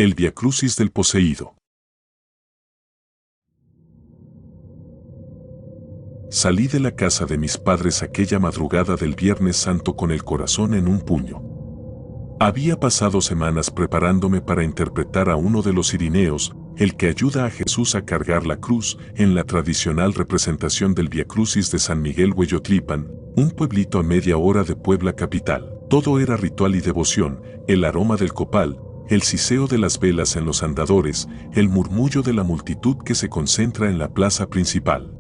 El viacrucis del poseído. Salí de la casa de mis padres aquella madrugada del Viernes Santo con el corazón en un puño. Había pasado semanas preparándome para interpretar a uno de los Irineos, el que ayuda a Jesús a cargar la cruz, en la tradicional representación del Viacrucis de San Miguel Hueyotlipan, un pueblito a media hora de Puebla capital. Todo era ritual y devoción, el aroma del copal, el siseo de las velas en los andadores, el murmullo de la multitud que se concentra en la plaza principal.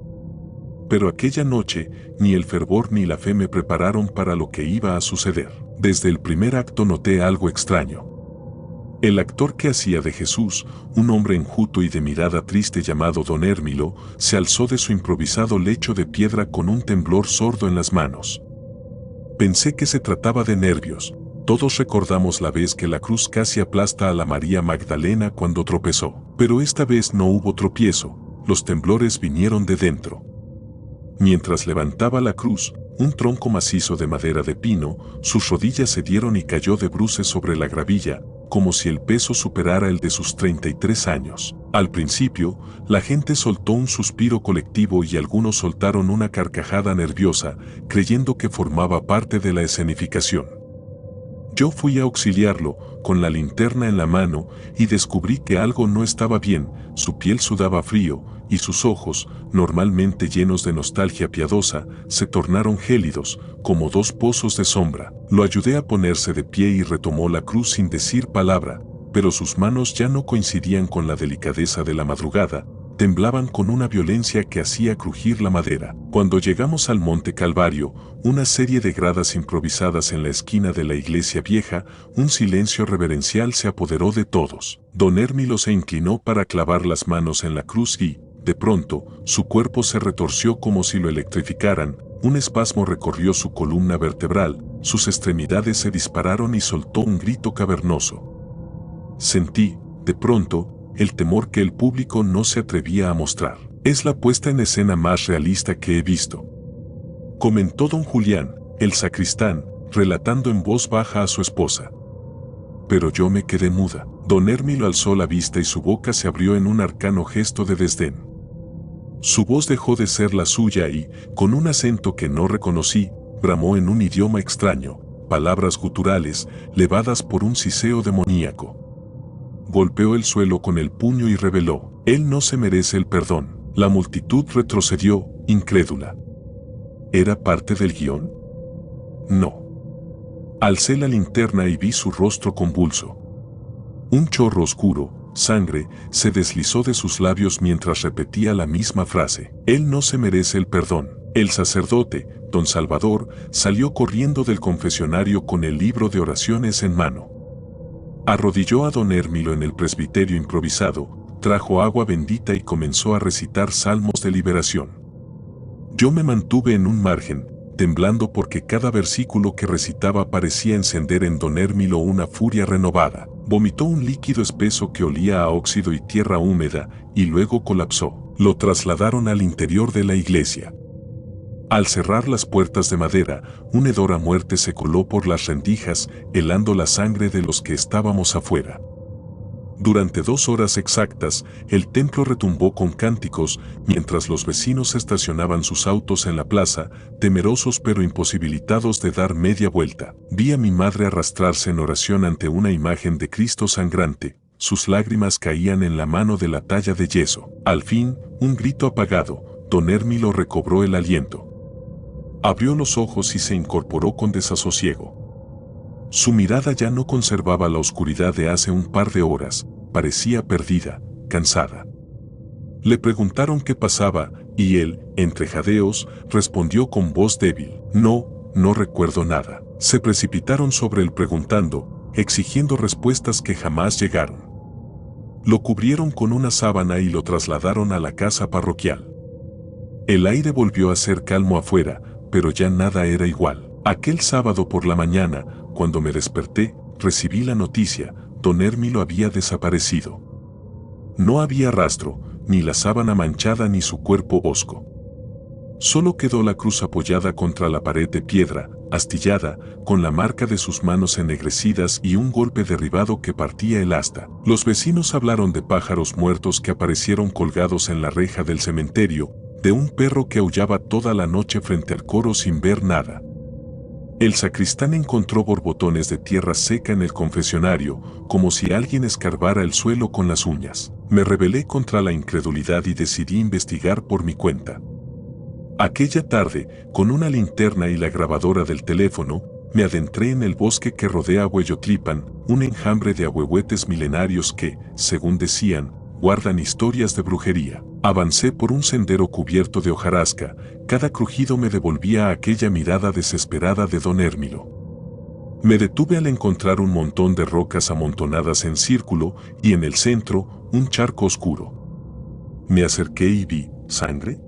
Pero aquella noche, ni el fervor ni la fe me prepararon para lo que iba a suceder. Desde el primer acto noté algo extraño. El actor que hacía de Jesús, un hombre enjuto y de mirada triste llamado Don Hérmilo, se alzó de su improvisado lecho de piedra con un temblor sordo en las manos. Pensé que se trataba de nervios. Todos recordamos la vez que la cruz casi aplasta a la María Magdalena cuando tropezó. Pero esta vez no hubo tropiezo, los temblores vinieron de dentro. Mientras levantaba la cruz, un tronco macizo de madera de pino, sus rodillas se dieron y cayó de bruces sobre la gravilla, como si el peso superara el de sus 33 años. Al principio, la gente soltó un suspiro colectivo y algunos soltaron una carcajada nerviosa, creyendo que formaba parte de la escenificación. Yo fui a auxiliarlo, con la linterna en la mano, y descubrí que algo no estaba bien. Su piel sudaba frío, y sus ojos, normalmente llenos de nostalgia piadosa, se tornaron gélidos, como dos pozos de sombra. Lo ayudé a ponerse de pie y retomó la cruz sin decir palabra, pero sus manos ya no coincidían con la delicadeza de la madrugada, temblaban con una violencia que hacía crujir la madera. Cuando llegamos al Monte Calvario, una serie de gradas improvisadas en la esquina de la iglesia vieja, un silencio reverencial se apoderó de todos. Don Hérmilo se inclinó para clavar las manos en la cruz y, de pronto, su cuerpo se retorció como si lo electrificaran, un espasmo recorrió su columna vertebral, sus extremidades se dispararon y soltó un grito cavernoso. Sentí, de pronto, el temor que el público no se atrevía a mostrar. Es la puesta en escena más realista que he visto, comentó don Julián, el sacristán, relatando en voz baja a su esposa. Pero yo me quedé muda. Don Hérmilo alzó la vista y su boca se abrió en un arcano gesto de desdén. Su voz dejó de ser la suya y, con un acento que no reconocí, bramó en un idioma extraño, palabras guturales, levadas por un siseo demoníaco. Golpeó el suelo con el puño y reveló: «Él no se merece el perdón». La multitud retrocedió, incrédula. ¿Era parte del guión? No. Alcé la linterna y vi su rostro convulso. Un chorro oscuro, sangre, se deslizó de sus labios mientras repetía la misma frase: «Él no se merece el perdón». El sacerdote, don Salvador, salió corriendo del confesionario con el libro de oraciones en mano. Arrodilló a don Hérmilo en el presbiterio improvisado, trajo agua bendita y comenzó a recitar salmos de liberación. Yo me mantuve en un margen, temblando porque cada versículo que recitaba parecía encender en don Hérmilo una furia renovada. Vomitó un líquido espeso que olía a óxido y tierra húmeda, y luego colapsó. Lo trasladaron al interior de la iglesia. Al cerrar las puertas de madera, un hedor a muerte se coló por las rendijas, helando la sangre de los que estábamos afuera. Durante 2 horas exactas, el templo retumbó con cánticos, mientras los vecinos estacionaban sus autos en la plaza, temerosos pero imposibilitados de dar media vuelta. Vi a mi madre arrastrarse en oración ante una imagen de Cristo sangrante, sus lágrimas caían en la mano de la talla de yeso. Al fin, un grito apagado, don Hérmilo recobró el aliento. Abrió los ojos y se incorporó con desasosiego. Su mirada ya no conservaba la oscuridad de hace un par de horas, parecía perdida, cansada. Le preguntaron qué pasaba, y él, entre jadeos, respondió con voz débil: no recuerdo nada. Se precipitaron sobre él preguntando, exigiendo respuestas que jamás llegaron. Lo cubrieron con una sábana y lo trasladaron a la casa parroquial. El aire volvió a ser calmo afuera, pero ya nada era igual. Aquel sábado por la mañana, cuando me desperté, recibí la noticia: don Hérmilo había desaparecido. No había rastro, ni la sábana manchada ni su cuerpo hosco. Solo quedó la cruz apoyada contra la pared de piedra, astillada, con la marca de sus manos ennegrecidas y un golpe derribado que partía el asta. Los vecinos hablaron de pájaros muertos que aparecieron colgados en la reja del cementerio, de un perro que aullaba toda la noche frente al coro sin ver nada. El sacristán encontró borbotones de tierra seca en el confesionario, como si alguien escarbara el suelo con las uñas. Me rebelé contra la incredulidad y decidí investigar por mi cuenta. Aquella tarde, con una linterna y la grabadora del teléfono, me adentré en el bosque que rodea Hueyotlipan, un enjambre de ahuehuetes milenarios que, según decían, guardan historias de brujería. Avancé por un sendero cubierto de hojarasca, cada crujido me devolvía aquella mirada desesperada de don Hérmilo. Me detuve al encontrar un montón de rocas amontonadas en círculo y en el centro, un charco oscuro. Me acerqué y vi, ¿sangre?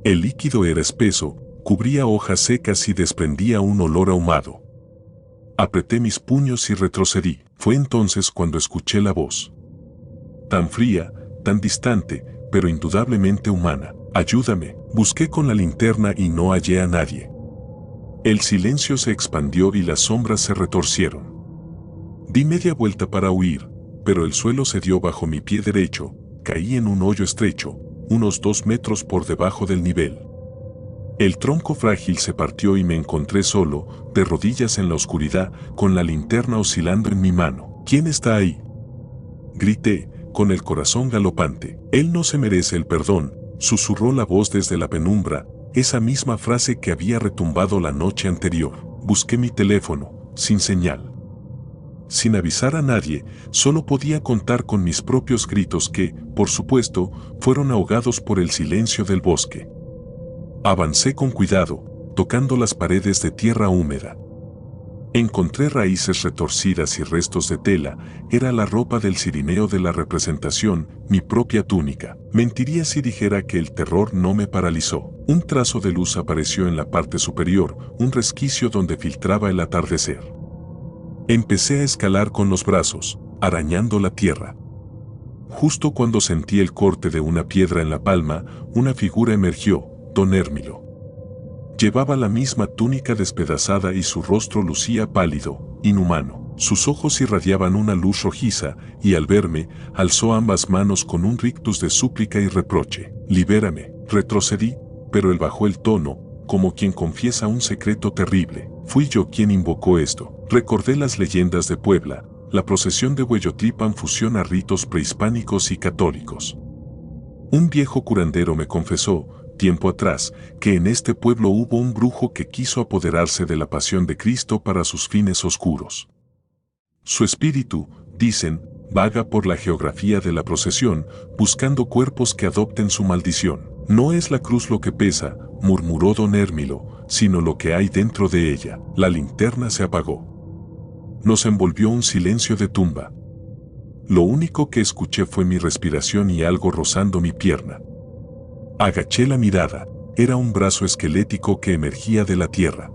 El líquido era espeso, cubría hojas secas y desprendía un olor ahumado. Apreté mis puños y retrocedí. Fue entonces cuando escuché la voz. Tan fría, tan distante, pero indudablemente humana. Ayúdame. Busqué con la linterna y no hallé a nadie. El silencio se expandió y las sombras se retorcieron. Di media vuelta para huir, pero el suelo cedió bajo mi pie derecho, caí en un hoyo estrecho, unos 2 metros por debajo del nivel. El tronco frágil se partió y me encontré solo, de rodillas en la oscuridad, con la linterna oscilando en mi mano. ¿Quién está ahí?, grité, con el corazón galopante. Él no se merece el perdón, susurró la voz desde la penumbra, esa misma frase que había retumbado la noche anterior. Busqué mi teléfono, sin señal. Sin avisar a nadie, solo podía contar con mis propios gritos que, por supuesto, fueron ahogados por el silencio del bosque. Avancé con cuidado, tocando las paredes de tierra húmeda. Encontré raíces retorcidas y restos de tela, era la ropa del cirineo de la representación, mi propia túnica. Mentiría si dijera que el terror no me paralizó. Un trazo de luz apareció en la parte superior, un resquicio donde filtraba el atardecer. Empecé a escalar con los brazos, arañando la tierra. Justo cuando sentí el corte de una piedra en la palma, una figura emergió, don Hérmilo. Llevaba la misma túnica despedazada y su rostro lucía pálido, inhumano. Sus ojos irradiaban una luz rojiza, y al verme, alzó ambas manos con un rictus de súplica y reproche. «Libérame». Retrocedí, pero él bajó el tono, como quien confiesa un secreto terrible. Fui yo quien invocó esto. Recordé las leyendas de Puebla. La procesión de Hueyotlipan fusiona ritos prehispánicos y católicos. Un viejo curandero me confesó, tiempo atrás, que en este pueblo hubo un brujo que quiso apoderarse de la pasión de Cristo para sus fines oscuros. Su espíritu, dicen, vaga por la geografía de la procesión, buscando cuerpos que adopten su maldición. No es la cruz lo que pesa, murmuró don Hérmilo, sino lo que hay dentro de ella. La linterna se apagó. Nos envolvió un silencio de tumba. Lo único que escuché fue mi respiración y algo rozando mi pierna. Agaché la mirada, era un brazo esquelético que emergía de la tierra.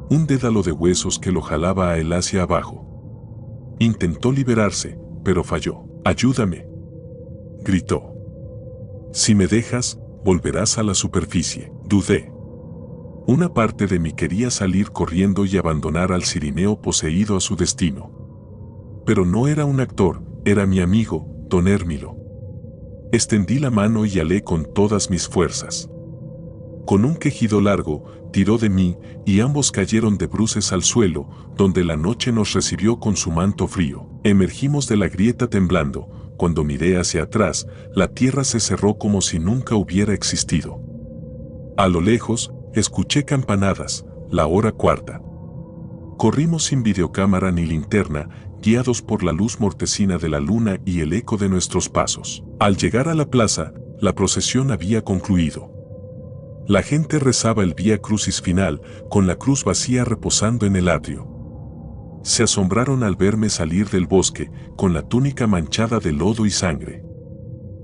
Un dédalo de huesos que lo jalaba a él hacia abajo. Intentó liberarse, pero falló. «Ayúdame», gritó. «Si me dejas, volverás a la superficie». Dudé. Una parte de mí quería salir corriendo y abandonar al cirineo poseído a su destino. Pero no era un actor, era mi amigo, don Hérmilo. Extendí la mano y alé con todas mis fuerzas. Con un quejido largo, tiró de mí, y ambos cayeron de bruces al suelo, donde la noche nos recibió con su manto frío. Emergimos de la grieta temblando. Cuando miré hacia atrás, la tierra se cerró como si nunca hubiera existido. A lo lejos, escuché campanadas, la hora cuarta. Corrimos sin videocámara ni linterna, guiados por la luz mortecina de la luna y el eco de nuestros pasos. Al llegar a la plaza, la procesión había concluido. La gente rezaba el Vía Crucis final, con la cruz vacía reposando en el atrio. Se asombraron al verme salir del bosque, con la túnica manchada de lodo y sangre.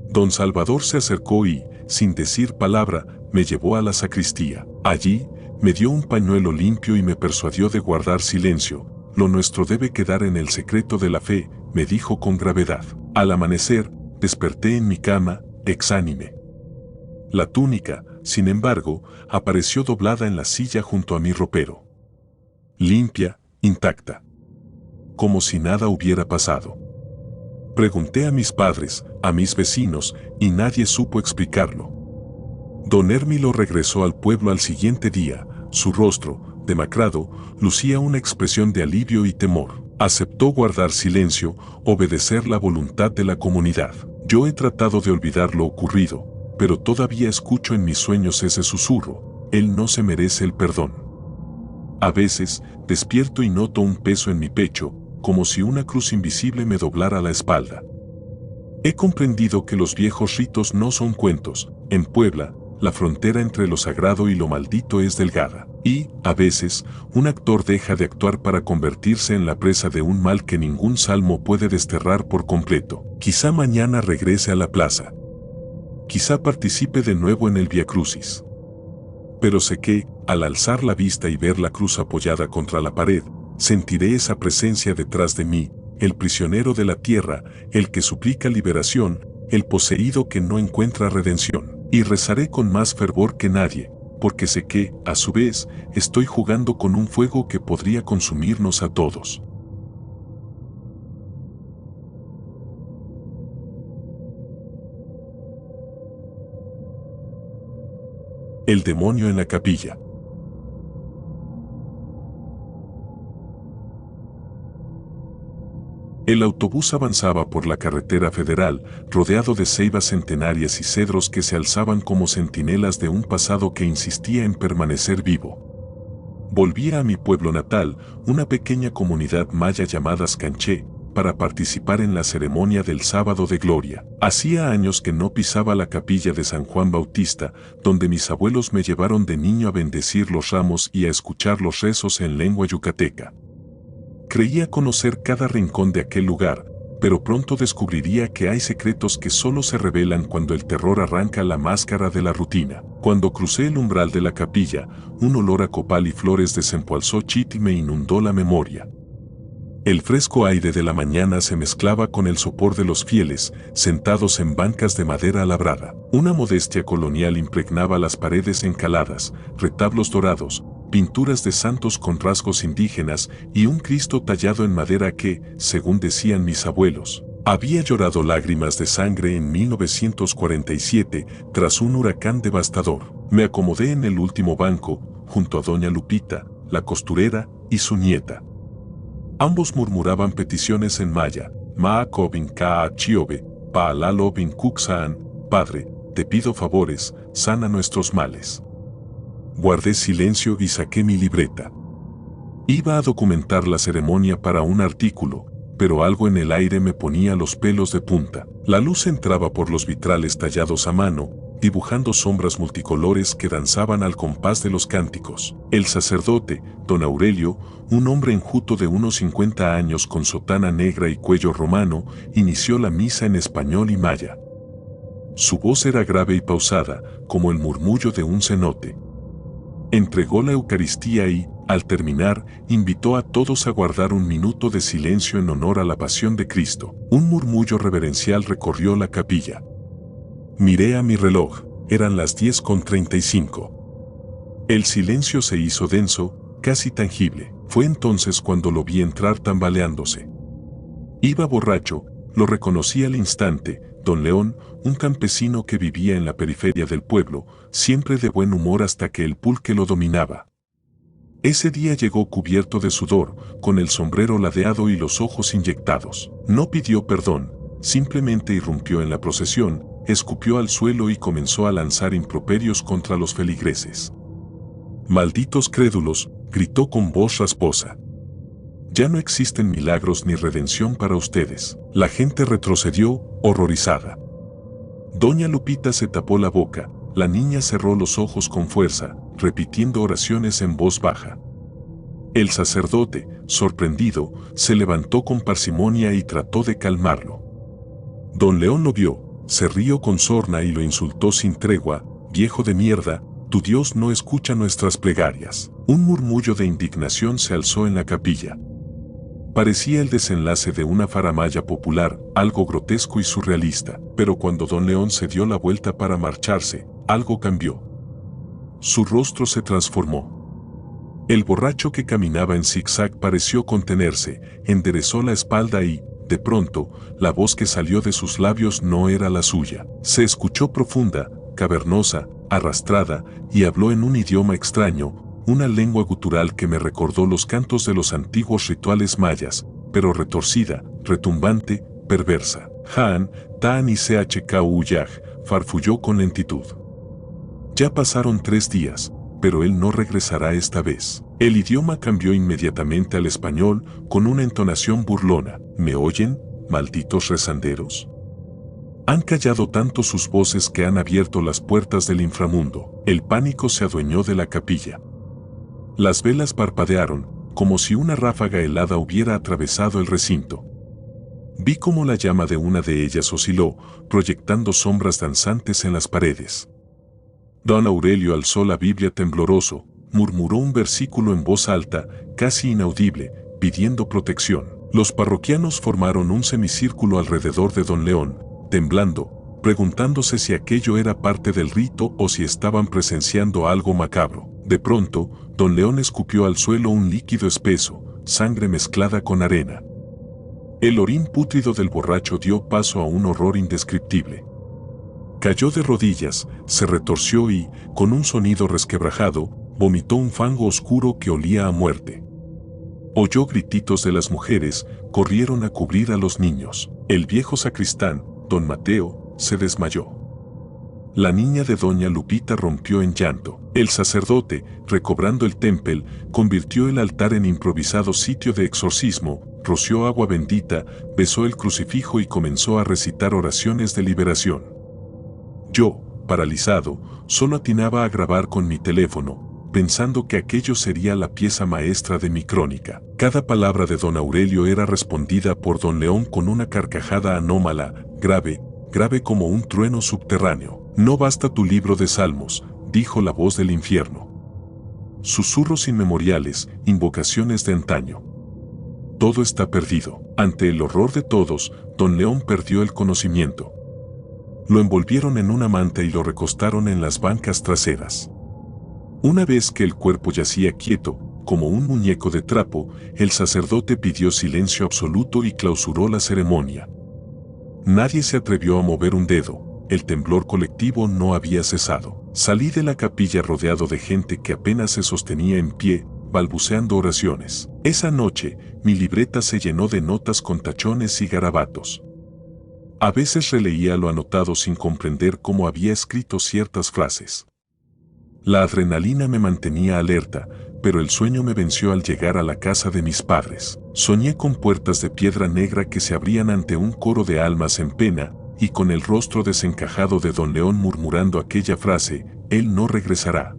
Don Salvador se acercó y, sin decir palabra, me llevó a la sacristía. Allí, me dio un pañuelo limpio y me persuadió de guardar silencio. «Lo nuestro debe quedar en el secreto de la fe», me dijo con gravedad. Al amanecer, desperté en mi cama, exánime. La túnica, sin embargo, apareció doblada en la silla junto a mi ropero. limpia, intacta. Como si nada hubiera pasado. Pregunté a mis padres, a mis vecinos, y nadie supo explicarlo. Don Hermilo regresó al pueblo al siguiente día. Su rostro, demacrado, lucía una expresión de alivio y temor. Aceptó guardar silencio, obedecer la voluntad de la comunidad. Yo he tratado de olvidar lo ocurrido, pero todavía escucho en mis sueños ese susurro: él no se merece el perdón. A veces, despierto y noto un peso en mi pecho, como si una cruz invisible me doblara la espalda. He comprendido que los viejos ritos no son cuentos. En Puebla, la frontera entre lo sagrado y lo maldito es delgada, y, a veces, un actor deja de actuar para convertirse en la presa de un mal que ningún salmo puede desterrar por completo. Quizá mañana regrese a la plaza. Quizá participe de nuevo en el Viacrucis. Pero sé que, al alzar la vista y ver la cruz apoyada contra la pared, sentiré esa presencia detrás de mí, el prisionero de la tierra, el que suplica liberación, el poseído que no encuentra redención. Y rezaré con más fervor que nadie, porque sé que, a su vez, estoy jugando con un fuego que podría consumirnos a todos. El demonio en la capilla. El autobús avanzaba por la carretera federal, rodeado de ceibas centenarias y cedros que se alzaban como centinelas de un pasado que insistía en permanecer vivo. Volvía a mi pueblo natal, una pequeña comunidad maya llamada Canché, para participar en la ceremonia del Sábado de Gloria. Hacía años que no pisaba la capilla de San Juan Bautista, donde mis abuelos me llevaron de niño a bendecir los ramos y a escuchar los rezos en lengua yucateca. Creía conocer cada rincón de aquel lugar, pero pronto descubriría que hay secretos que solo se revelan cuando el terror arranca la máscara de la rutina. Cuando crucé el umbral de la capilla, un olor a copal y flores de Cempalzóchitl me inundó la memoria. El fresco aire de la mañana se mezclaba con el sopor de los fieles, sentados en bancas de madera labrada. Una modestia colonial impregnaba las paredes encaladas, retablos dorados, pinturas de santos con rasgos indígenas y un Cristo tallado en madera que, según decían mis abuelos, había llorado lágrimas de sangre en 1947 tras un huracán devastador. Me acomodé en el último banco, junto a doña Lupita, la costurera, y su nieta. Ambos murmuraban peticiones en maya: Ma Kobin Ka Chiobe, Paalalo Bin Kuxaan, Padre, te pido favores, sana nuestros males. Guardé silencio y saqué mi libreta. Iba a documentar la ceremonia para un artículo, pero algo en el aire me ponía los pelos de punta. La luz entraba por los vitrales tallados a mano, dibujando sombras multicolores que danzaban al compás de los cánticos. El sacerdote, don Aurelio, un hombre enjuto de unos 50 años con sotana negra y cuello romano, inició la misa en español y maya. Su voz era grave y pausada, como el murmullo de un cenote. Entregó la Eucaristía y, al terminar, invitó a todos a guardar un minuto de silencio en honor a la pasión de Cristo. Un murmullo reverencial recorrió la capilla. Miré a mi reloj, eran las 10:35. El silencio se hizo denso, casi tangible. Fue entonces cuando lo vi entrar tambaleándose. Iba borracho, lo reconocí al instante: don León, un campesino que vivía en la periferia del pueblo, siempre de buen humor hasta que el pulque lo dominaba. Ese día llegó cubierto de sudor, con el sombrero ladeado y los ojos inyectados. No pidió perdón, simplemente irrumpió en la procesión, escupió al suelo y comenzó a lanzar improperios contra los feligreses. «Malditos crédulos», gritó con voz rasposa. «Ya no existen milagros ni redención para ustedes». La gente retrocedió, horrorizada. Doña Lupita se tapó la boca, la niña cerró los ojos con fuerza, repitiendo oraciones en voz baja. El sacerdote, sorprendido, se levantó con parsimonia y trató de calmarlo. Don León lo vio, se rió con sorna y lo insultó sin tregua: «Viejo de mierda, tu Dios no escucha nuestras plegarias». Un murmullo de indignación se alzó en la capilla. Parecía el desenlace de una faramalla popular, algo grotesco y surrealista, pero cuando don León se dio la vuelta para marcharse, algo cambió. Su rostro se transformó. El borracho que caminaba en zigzag pareció contenerse, enderezó la espalda y, de pronto, la voz que salió de sus labios no era la suya. Se escuchó profunda, cavernosa, arrastrada, y habló en un idioma extraño, una lengua gutural que me recordó los cantos de los antiguos rituales mayas, pero retorcida, retumbante, perversa. Haan, Taan y Chkuyaj, farfulló con lentitud. Ya pasaron 3 días, pero él no regresará esta vez. El idioma cambió inmediatamente al español con una entonación burlona. ¿Me oyen, malditos rezanderos? Han callado tanto sus voces que han abierto las puertas del inframundo. El pánico se adueñó de la capilla. Las velas parpadearon, como si una ráfaga helada hubiera atravesado el recinto. Vi cómo la llama de una de ellas osciló, proyectando sombras danzantes en las paredes. Don Aurelio alzó la Biblia tembloroso, murmuró un versículo en voz alta, casi inaudible, pidiendo protección. Los parroquianos formaron un semicírculo alrededor de Don León, temblando, preguntándose si aquello era parte del rito o si estaban presenciando algo macabro. De pronto, Don León escupió al suelo un líquido espeso, sangre mezclada con arena. El orín pútrido del borracho dio paso a un horror indescriptible. Cayó de rodillas, se retorció y, con un sonido resquebrajado, vomitó un fango oscuro que olía a muerte. Oyó grititos de las mujeres, corrieron a cubrir a los niños. El viejo sacristán, don Mateo, se desmayó. La niña de doña Lupita rompió en llanto. El sacerdote, recobrando el témpel, convirtió el altar en improvisado sitio de exorcismo, roció agua bendita, besó el crucifijo y comenzó a recitar oraciones de liberación. Yo, paralizado, solo atinaba a grabar con mi teléfono, pensando que aquello sería la pieza maestra de mi crónica. Cada palabra de don Aurelio era respondida por don León con una carcajada anómala, grave, grave como un trueno subterráneo. No basta tu libro de salmos, dijo la voz del infierno. Susurros inmemoriales, invocaciones de antaño. Todo está perdido. Ante el horror de todos, don León perdió el conocimiento. Lo envolvieron en una manta y lo recostaron en las bancas traseras. Una vez que el cuerpo yacía quieto, como un muñeco de trapo, el sacerdote pidió silencio absoluto y clausuró la ceremonia. Nadie se atrevió a mover un dedo. El temblor colectivo no había cesado. Salí de la capilla rodeado de gente que apenas se sostenía en pie, balbuceando oraciones. Esa noche, mi libreta se llenó de notas con tachones y garabatos. A veces releía lo anotado sin comprender cómo había escrito ciertas frases. La adrenalina me mantenía alerta, pero el sueño me venció al llegar a la casa de mis padres. Soñé con puertas de piedra negra que se abrían ante un coro de almas en pena, y con el rostro desencajado de don León murmurando aquella frase, él no regresará.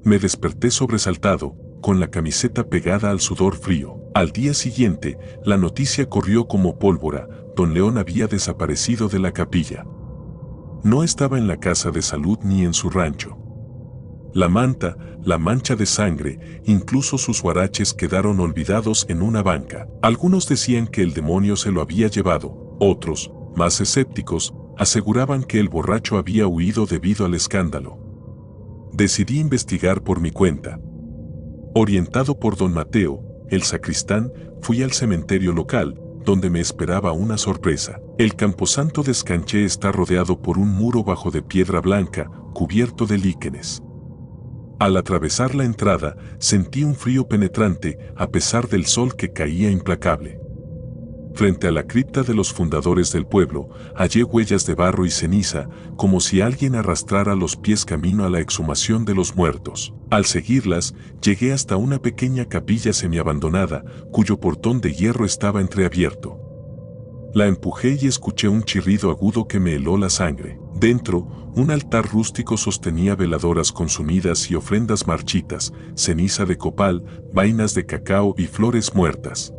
Me desperté sobresaltado, con la camiseta pegada al sudor frío. Al día siguiente, la noticia corrió como pólvora, don León había desaparecido de la capilla. No estaba en la casa de salud ni en su rancho. La manta, la mancha de sangre, incluso sus huaraches quedaron olvidados en una banca. Algunos decían que el demonio se lo había llevado, otros, más escépticos, aseguraban que el borracho había huido debido al escándalo. Decidí investigar por mi cuenta. Orientado por don Mateo, el sacristán, fui al cementerio local, donde me esperaba una sorpresa. El camposanto de Escanché está rodeado por un muro bajo de piedra blanca, cubierto de líquenes. Al atravesar la entrada, sentí un frío penetrante, a pesar del sol que caía implacable. Frente a la cripta de los fundadores del pueblo, hallé huellas de barro y ceniza, como si alguien arrastrara los pies camino a la exhumación de los muertos. Al seguirlas, llegué hasta una pequeña capilla semiabandonada, cuyo portón de hierro estaba entreabierto. La empujé y escuché un chirrido agudo que me heló la sangre. Dentro, un altar rústico sostenía veladoras consumidas y ofrendas marchitas, ceniza de copal, vainas de cacao y flores muertas.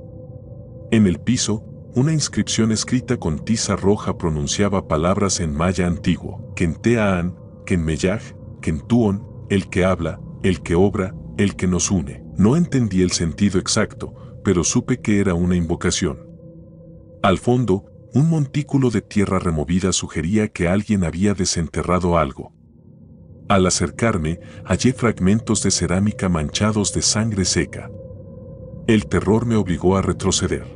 En el piso, una inscripción escrita con tiza roja pronunciaba palabras en maya antiguo: Kenteaan, Kenmeyaj, Kentuon, el que habla, el que obra, el que nos une. No entendí el sentido exacto, pero supe que era una invocación. Al fondo, un montículo de tierra removida sugería que alguien había desenterrado algo. Al acercarme, hallé fragmentos de cerámica manchados de sangre seca. El terror me obligó a retroceder.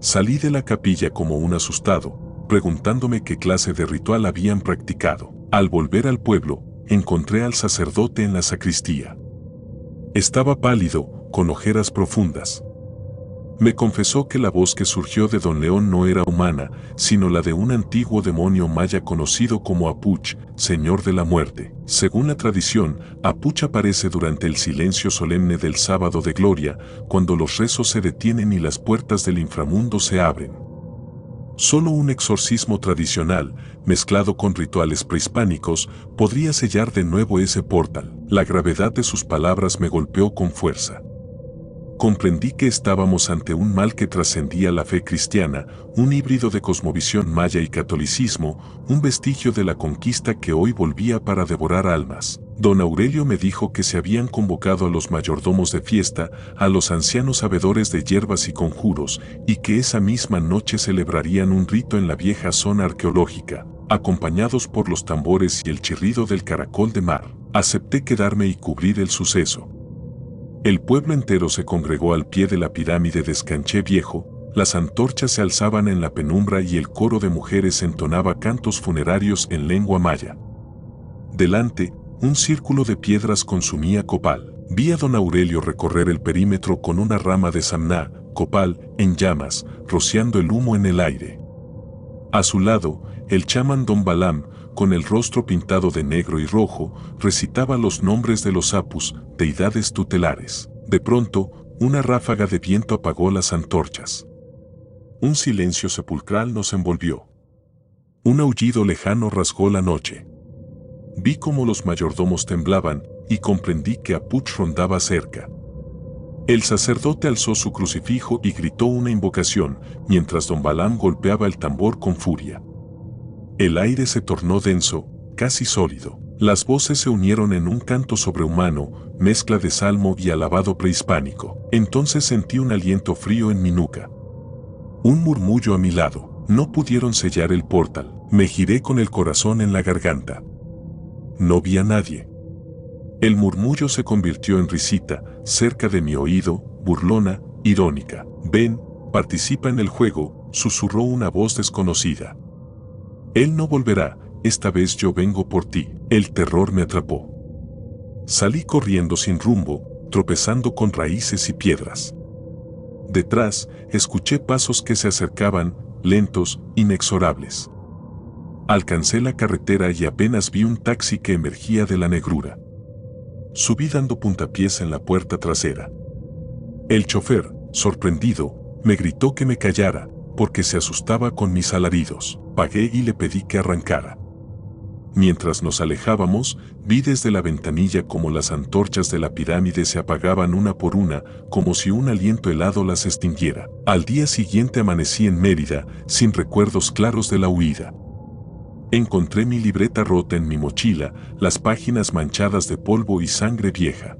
Salí de la capilla como un asustado, preguntándome qué clase de ritual habían practicado. Al volver al pueblo, encontré al sacerdote en la sacristía. Estaba pálido, con ojeras profundas. Me confesó que la voz que surgió de Don León no era humana, sino la de un antiguo demonio maya conocido como Apuch, señor de la muerte. Según la tradición, Apuch aparece durante el silencio solemne del sábado de gloria, cuando los rezos se detienen y las puertas del inframundo se abren. Solo un exorcismo tradicional, mezclado con rituales prehispánicos, podría sellar de nuevo ese portal. La gravedad de sus palabras me golpeó con fuerza. Comprendí que estábamos ante un mal que trascendía la fe cristiana, un híbrido de cosmovisión maya y catolicismo, un vestigio de la conquista que hoy volvía para devorar almas. Don Aurelio me dijo que se habían convocado a los mayordomos de fiesta, a los ancianos sabedores de hierbas y conjuros, y que esa misma noche celebrarían un rito en la vieja zona arqueológica, acompañados por los tambores y el chirrido del caracol de mar. Acepté quedarme y cubrir el suceso. El pueblo entero se congregó al pie de la pirámide de Escanché Viejo, las antorchas se alzaban en la penumbra y el coro de mujeres entonaba cantos funerarios en lengua maya. Delante, un círculo de piedras consumía copal. Vi a don Aurelio recorrer el perímetro con una rama de samná, copal, en llamas, rociando el humo en el aire. A su lado, el chamán don Balam, con el rostro pintado de negro y rojo, recitaba los nombres de los apus, deidades tutelares. De pronto, una ráfaga de viento apagó las antorchas. Un silencio sepulcral nos envolvió. Un aullido lejano rasgó la noche. Vi cómo los mayordomos temblaban y comprendí que Apuch rondaba cerca. El sacerdote alzó su crucifijo y gritó una invocación, mientras don Balam golpeaba el tambor con furia. El aire se tornó denso, casi sólido. Las voces se unieron en un canto sobrehumano, mezcla de salmo y alabado prehispánico. Entonces sentí un aliento frío en mi nuca. Un murmullo a mi lado. No pudieron sellar el portal. Me giré con el corazón en la garganta. No vi a nadie. El murmullo se convirtió en risita, cerca de mi oído, burlona, irónica. Ven, participa en el juego, susurró una voz desconocida. Él no volverá, esta vez yo vengo por ti. El terror me atrapó. Salí corriendo sin rumbo, tropezando con raíces y piedras. Detrás, escuché pasos que se acercaban, lentos, inexorables. Alcancé la carretera y apenas vi un taxi que emergía de la negrura. Subí dando puntapiés en la puerta trasera. El chofer, sorprendido, me gritó que me callara, porque se asustaba con mis alaridos. Pagué y le pedí que arrancara. Mientras nos alejábamos, vi desde la ventanilla cómo las antorchas de la pirámide se apagaban una por una, como si un aliento helado las extinguiera. Al día siguiente amanecí en Mérida, sin recuerdos claros de la huida. Encontré mi libreta rota en mi mochila, las páginas manchadas de polvo y sangre vieja.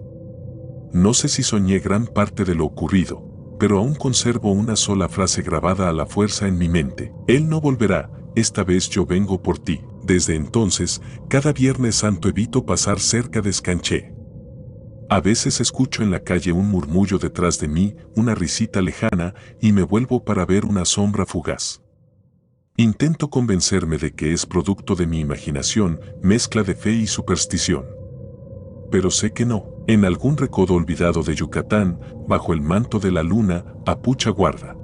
No sé si soñé gran parte de lo ocurrido, pero aún conservo una sola frase grabada a la fuerza en mi mente. Él no volverá, esta vez yo vengo por ti. Desde entonces, cada Viernes Santo evito pasar cerca de Escanché. A veces escucho en la calle un murmullo detrás de mí, una risita lejana, y me vuelvo para ver una sombra fugaz. Intento convencerme de que es producto de mi imaginación, mezcla de fe y superstición. Pero sé que no. En algún recodo olvidado de Yucatán, bajo el manto de la luna, Apuch aguarda.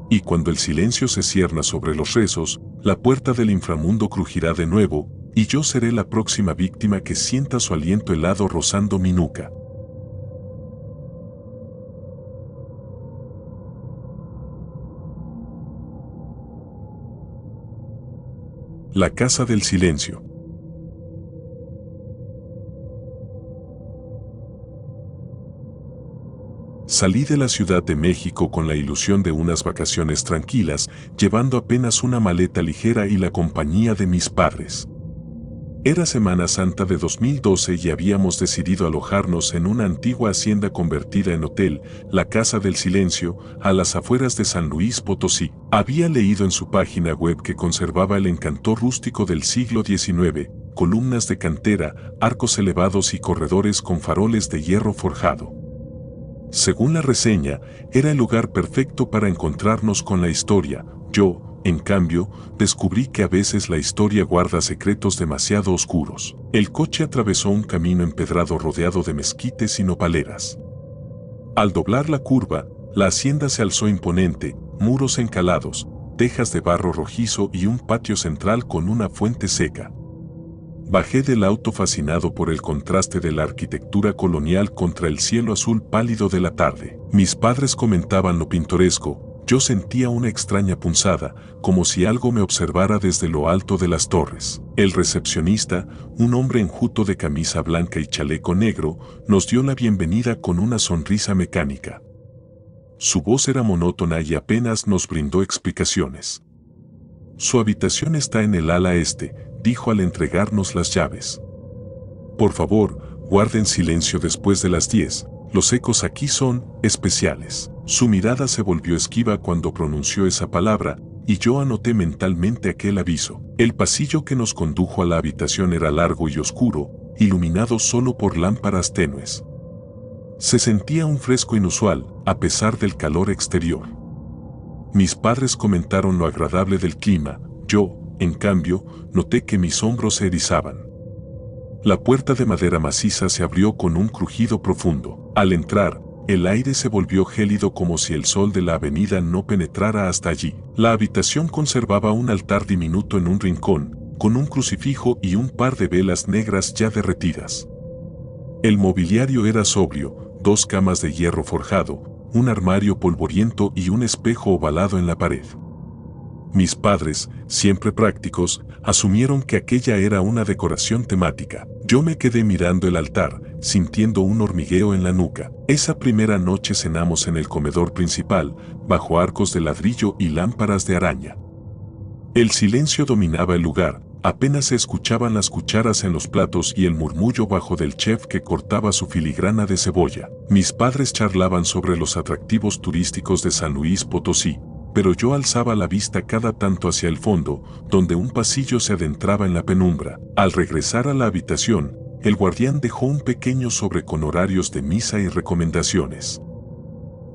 Y cuando el silencio se cierna sobre los rezos, la puerta del inframundo crujirá de nuevo, y yo seré la próxima víctima que sienta su aliento helado rozando mi nuca. La Casa del Silencio. Salí de la Ciudad de México con la ilusión de unas vacaciones tranquilas, llevando apenas una maleta ligera y la compañía de mis padres. Era Semana Santa de 2012 y habíamos decidido alojarnos en una antigua hacienda convertida en hotel, la Casa del Silencio, a las afueras de San Luis Potosí. Había leído en su página web que conservaba el encanto rústico del siglo XIX, columnas de cantera, arcos elevados y corredores con faroles de hierro forjado. Según la reseña, era el lugar perfecto para encontrarnos con la historia. Yo, en cambio, descubrí que a veces la historia guarda secretos demasiado oscuros. El coche atravesó un camino empedrado rodeado de mezquites y nopaleras. Al doblar la curva, la hacienda se alzó imponente, muros encalados, tejas de barro rojizo y un patio central con una fuente seca. Bajé del auto fascinado por el contraste de la arquitectura colonial contra el cielo azul pálido de la tarde. Mis padres comentaban lo pintoresco, yo sentía una extraña punzada, como si algo me observara desde lo alto de las torres. El recepcionista, un hombre enjuto de camisa blanca y chaleco negro, nos dio la bienvenida con una sonrisa mecánica. Su voz era monótona y apenas nos brindó explicaciones. Su habitación está en el ala este, dijo al entregarnos las llaves. Por favor, guarden silencio después de las 10, los ecos aquí son especiales. Su mirada se volvió esquiva cuando pronunció esa palabra, y yo anoté mentalmente aquel aviso. El pasillo que nos condujo a la habitación era largo y oscuro, iluminado solo por lámparas tenues. Se sentía un fresco inusual, a pesar del calor exterior. Mis padres comentaron lo agradable del clima, yo, en cambio, noté que mis hombros se erizaban. La puerta de madera maciza se abrió con un crujido profundo. Al entrar, el aire se volvió gélido como si el sol de la avenida no penetrara hasta allí. La habitación conservaba un altar diminuto en un rincón, con un crucifijo y un par de velas negras ya derretidas. El mobiliario era sobrio, 2 camas de hierro forjado, un armario polvoriento y un espejo ovalado en la pared. Mis padres, siempre prácticos, asumieron que aquella era una decoración temática. Yo me quedé mirando el altar, sintiendo un hormigueo en la nuca. Esa primera noche cenamos en el comedor principal, bajo arcos de ladrillo y lámparas de araña. El silencio dominaba el lugar, apenas se escuchaban las cucharas en los platos y el murmullo bajo del chef que cortaba su filigrana de cebolla. Mis padres charlaban sobre los atractivos turísticos de San Luis Potosí, pero yo alzaba la vista cada tanto hacia el fondo, donde un pasillo se adentraba en la penumbra. Al regresar a la habitación, el guardián dejó un pequeño sobre con horarios de misa y recomendaciones.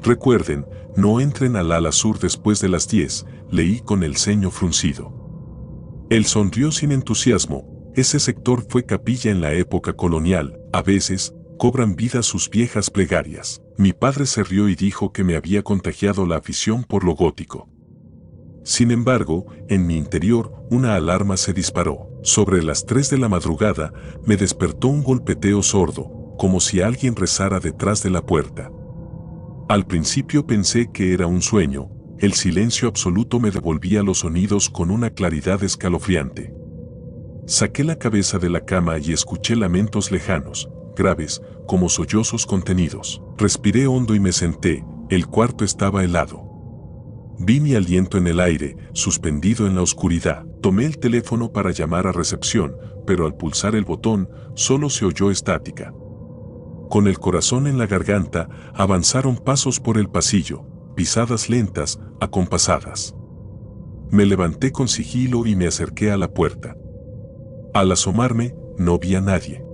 Recuerden, no entren al ala sur después de las 10, leí con el ceño fruncido. Él sonrió sin entusiasmo. Ese sector fue capilla en la época colonial, a veces, cobran vida sus viejas plegarias. Mi padre se rió y dijo que me había contagiado la afición por lo gótico. Sin embargo, en mi interior, una alarma se disparó. Sobre las 3 de la madrugada, me despertó un golpeteo sordo, como si alguien rezara detrás de la puerta. Al principio pensé que era un sueño, el silencio absoluto me devolvía los sonidos con una claridad escalofriante. Saqué la cabeza de la cama y escuché lamentos lejanos, graves, como sollozos contenidos. Respiré hondo y me senté, el cuarto estaba helado. Vi mi aliento en el aire, suspendido en la oscuridad. Tomé el teléfono para llamar a recepción, pero al pulsar el botón, solo se oyó estática. Con el corazón en la garganta, avanzaron pasos por el pasillo, pisadas lentas, acompasadas. Me levanté con sigilo y me acerqué a la puerta. Al asomarme, no vi a nadie.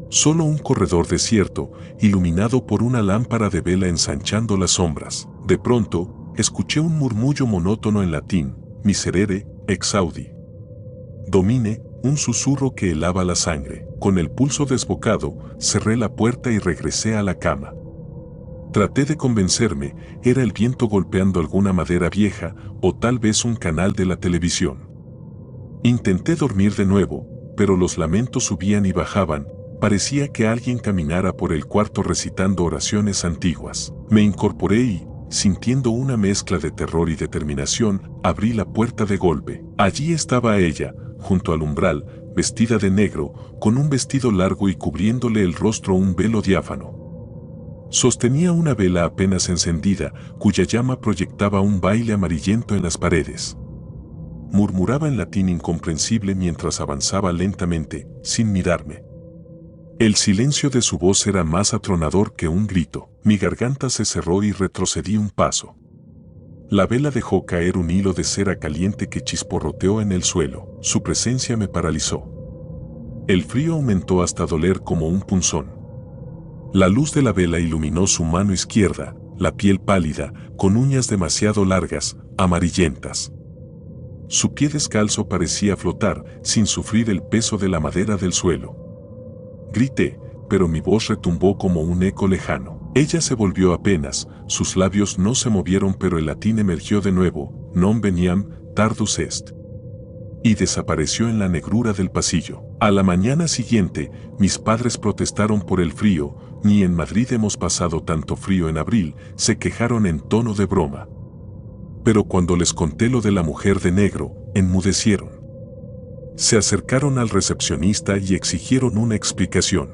Solo un corredor desierto, iluminado por una lámpara de vela ensanchando las sombras. De pronto, escuché un murmullo monótono en latín, miserere, exaudi. Domine, un susurro que helaba la sangre. Con el pulso desbocado, cerré la puerta y regresé a la cama. Traté de convencerme, era el viento golpeando alguna madera vieja, o tal vez un canal de la televisión. Intenté dormir de nuevo, pero los lamentos subían y bajaban, parecía que alguien caminara por el cuarto recitando oraciones antiguas. Me incorporé y, sintiendo una mezcla de terror y determinación, abrí la puerta de golpe. Allí estaba ella, junto al umbral, vestida de negro, con un vestido largo y cubriéndole el rostro un velo diáfano. Sostenía una vela apenas encendida, cuya llama proyectaba un baile amarillento en las paredes. Murmuraba en latín incomprensible mientras avanzaba lentamente, sin mirarme. El silencio de su voz era más atronador que un grito. Mi garganta se cerró y retrocedí un paso. La vela dejó caer un hilo de cera caliente que chisporroteó en el suelo. Su presencia me paralizó. El frío aumentó hasta doler como un punzón. La luz de la vela iluminó su mano izquierda, la piel pálida, con uñas demasiado largas, amarillentas. Su pie descalzo parecía flotar, sin sufrir el peso de la madera del suelo. Grité, pero mi voz retumbó como un eco lejano. Ella se volvió apenas, sus labios no se movieron, pero el latín emergió de nuevo, non veniam, tardus est. Y desapareció en la negrura del pasillo. A la mañana siguiente, mis padres protestaron por el frío. Ni en Madrid hemos pasado tanto frío en abril, se quejaron en tono de broma. Pero cuando les conté lo de la mujer de negro, enmudecieron. Se acercaron al recepcionista y exigieron una explicación.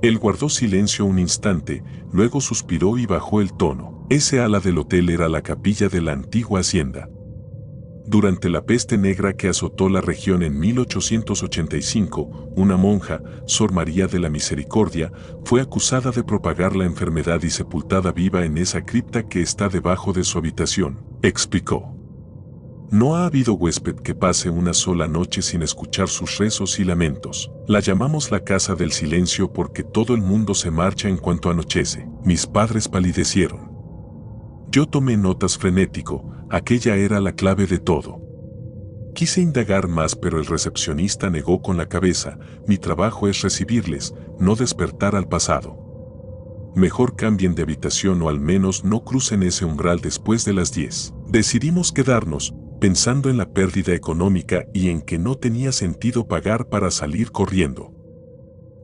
Él guardó silencio un instante, luego suspiró y bajó el tono. Ese ala del hotel era la capilla de la antigua hacienda. Durante la peste negra que azotó la región en 1885, una monja, Sor María de la Misericordia, fue acusada de propagar la enfermedad y sepultada viva en esa cripta que está debajo de su habitación, explicó. No ha habido huésped que pase una sola noche sin escuchar sus rezos y lamentos. La llamamos la casa del silencio porque todo el mundo se marcha en cuanto anochece. Mis padres palidecieron. Yo tomé notas frenético, aquella era la clave de todo. Quise indagar más, pero el recepcionista negó con la cabeza. Mi trabajo es recibirles, no despertar al pasado. Mejor cambien de habitación o al menos no crucen ese umbral después de las 10. Decidimos quedarnos, pensando en la pérdida económica y en que no tenía sentido pagar para salir corriendo.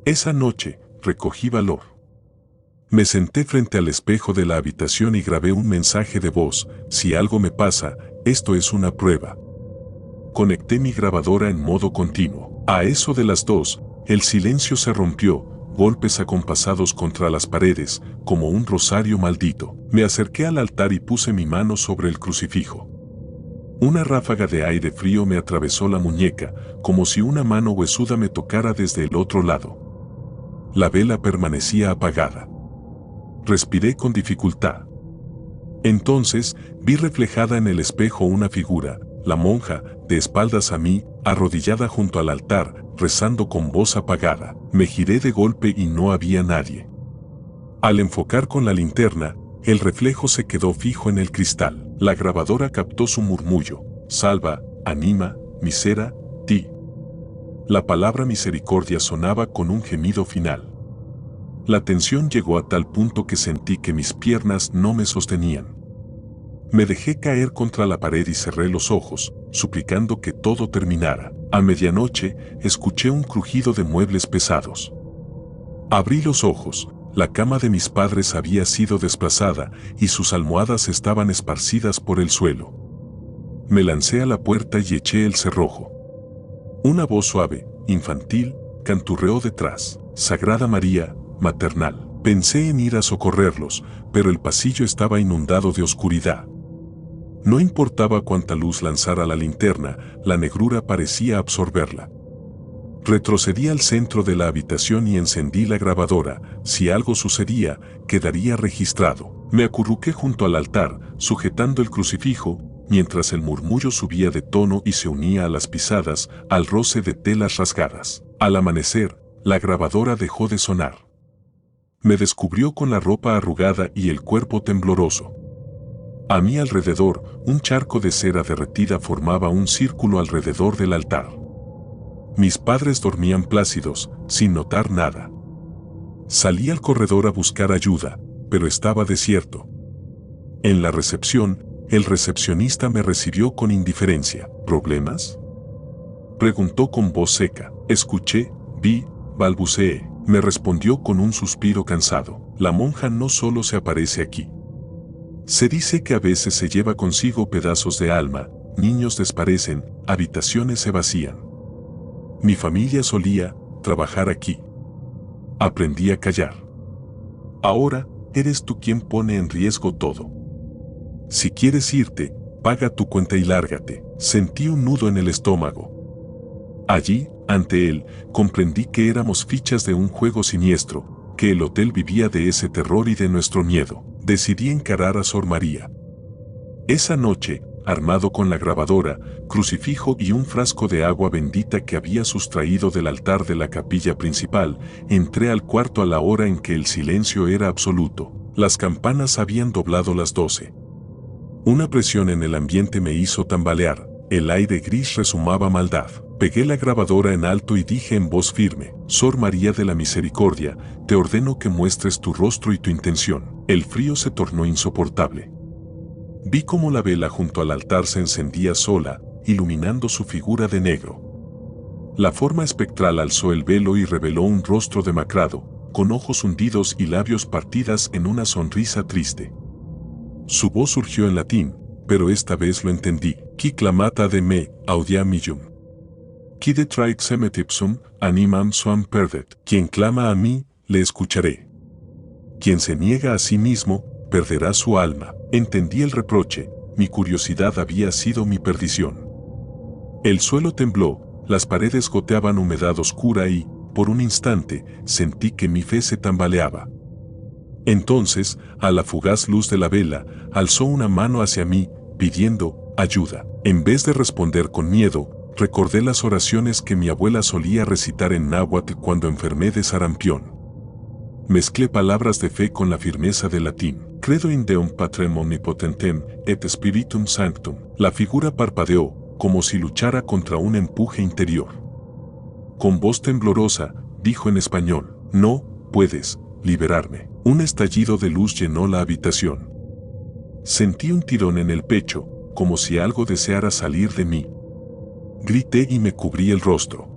Esa noche, recogí valor. Me senté frente al espejo de la habitación y grabé un mensaje de voz: si algo me pasa, esto es una prueba. Conecté mi grabadora en modo continuo. A eso de las 2, el silencio se rompió, golpes acompasados contra las paredes, como un rosario maldito. Me acerqué al altar y puse mi mano sobre el crucifijo. Una ráfaga de aire frío me atravesó la muñeca, como si una mano huesuda me tocara desde el otro lado. La vela permanecía apagada. Respiré con dificultad. Entonces, vi reflejada en el espejo una figura, la monja, de espaldas a mí, arrodillada junto al altar, rezando con voz apagada. Me giré de golpe y no había nadie. Al enfocar con la linterna, el reflejo se quedó fijo en el cristal. La grabadora captó su murmullo: salva, anima, misera, ti. La palabra misericordia sonaba con un gemido final. La tensión llegó a tal punto que sentí que mis piernas no me sostenían. Me dejé caer contra la pared y cerré los ojos, suplicando que todo terminara. A medianoche, escuché un crujido de muebles pesados. Abrí los ojos. La cama de mis padres había sido desplazada y sus almohadas estaban esparcidas por el suelo. Me lancé a la puerta y eché el cerrojo. Una voz suave, infantil, canturreó detrás: Sagrada María, maternal. Pensé en ir a socorrerlos, pero el pasillo estaba inundado de oscuridad. No importaba cuánta luz lanzara la linterna, la negrura parecía absorberla. Retrocedí al centro de la habitación y encendí la grabadora. Si algo sucedía, quedaría registrado. Me acurruqué junto al altar, sujetando el crucifijo, mientras el murmullo subía de tono y se unía a las pisadas, al roce de telas rasgadas. Al amanecer, la grabadora dejó de sonar. Me descubrió con la ropa arrugada y el cuerpo tembloroso. A mi alrededor, un charco de cera derretida formaba un círculo alrededor del altar. Mis padres dormían plácidos, sin notar nada. Salí al corredor a buscar ayuda, pero estaba desierto. En la recepción, el recepcionista me recibió con indiferencia. ¿Problemas?, preguntó con voz seca. Escuché, vi, balbuceé. Me respondió con un suspiro cansado. La monja no solo se aparece aquí. Se dice que a veces se lleva consigo pedazos de alma, niños desaparecen, habitaciones se vacían. Mi familia solía trabajar aquí. Aprendí a callar. Ahora, eres tú quien pone en riesgo todo. Si quieres irte, paga tu cuenta y lárgate. Sentí un nudo en el estómago. Allí, ante él, comprendí que éramos fichas de un juego siniestro, que el hotel vivía de ese terror y de nuestro miedo. Decidí encarar a Sor María. Esa noche, armado con la grabadora, crucifijo y un frasco de agua bendita que había sustraído del altar de la capilla principal, entré al cuarto a la hora en que el silencio era absoluto. Las campanas habían doblado las 12. Una presión en el ambiente me hizo tambalear. El aire gris resumaba maldad. Pegué la grabadora en alto y dije en voz firme: Sor María de la Misericordia, te ordeno que muestres tu rostro y tu intención. El frío se tornó insoportable. Vi cómo la vela junto al altar se encendía sola, iluminando su figura de negro. La forma espectral alzó el velo y reveló un rostro demacrado, con ojos hundidos y labios partidas en una sonrisa triste. Su voz surgió en latín, pero esta vez lo entendí. Qui clamata de me, audiam illum. Qui detrait semetipsum, animam suam perdet. Quien clama a mí, le escucharé. Quien se niega a sí mismo, perderá su alma. Entendí el reproche, mi curiosidad había sido mi perdición. El suelo tembló, las paredes goteaban humedad oscura y, por un instante, sentí que mi fe se tambaleaba. Entonces, a la fugaz luz de la vela, alzó una mano hacia mí, pidiendo ayuda. En vez de responder con miedo, recordé las oraciones que mi abuela solía recitar en náhuatl cuando enfermé de sarampión. Mezclé palabras de fe con la firmeza del latín. Credo in Deum Patrem Omnipotentem et Spiritum Sanctum. La figura parpadeó, como si luchara contra un empuje interior. Con voz temblorosa, dijo en español: no puedes liberarme. Un estallido de luz llenó la habitación. Sentí un tirón en el pecho, como si algo deseara salir de mí. Grité y me cubrí el rostro.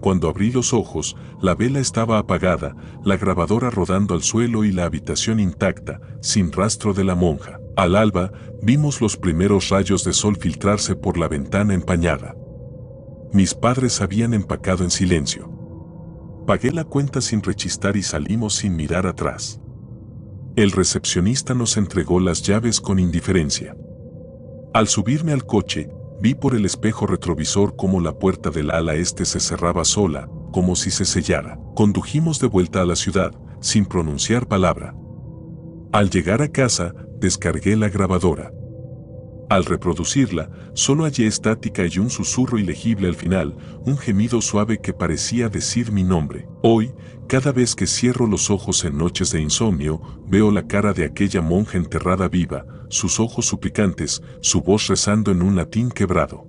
Cuando abrí los ojos, la vela estaba apagada, la grabadora rodando al suelo y la habitación intacta, sin rastro de la monja. Al alba, vimos los primeros rayos de sol filtrarse por la ventana empañada. Mis padres habían empacado en silencio. Pagué la cuenta sin rechistar y salimos sin mirar atrás. El recepcionista nos entregó las llaves con indiferencia. Al subirme al coche, vi por el espejo retrovisor cómo la puerta del ala este se cerraba sola, como si se sellara. Condujimos de vuelta a la ciudad, sin pronunciar palabra. Al llegar a casa, descargué la grabadora. Al reproducirla, solo hallé estática y un susurro ilegible al final, un gemido suave que parecía decir mi nombre. Hoy, cada vez que cierro los ojos en noches de insomnio, veo la cara de aquella monja enterrada viva, sus ojos suplicantes, su voz rezando en un latín quebrado.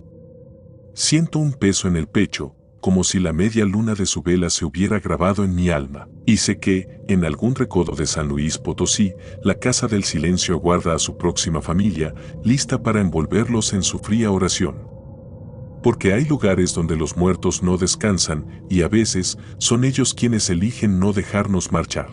Siento un peso en el pecho, como si la media luna de su vela se hubiera grabado en mi alma, y sé que, en algún recodo de San Luis Potosí, la casa del silencio aguarda a su próxima familia, lista para envolverlos en su fría oración. Porque hay lugares donde los muertos no descansan, y a veces, son ellos quienes eligen no dejarnos marchar.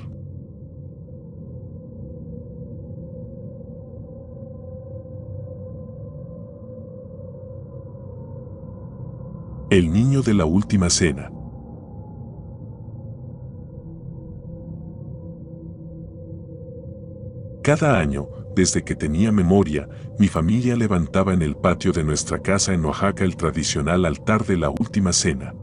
El niño de la última cena. Cada año, desde que tenía memoria, mi familia levantaba en el patio de nuestra casa en Oaxaca el tradicional altar de la última cena.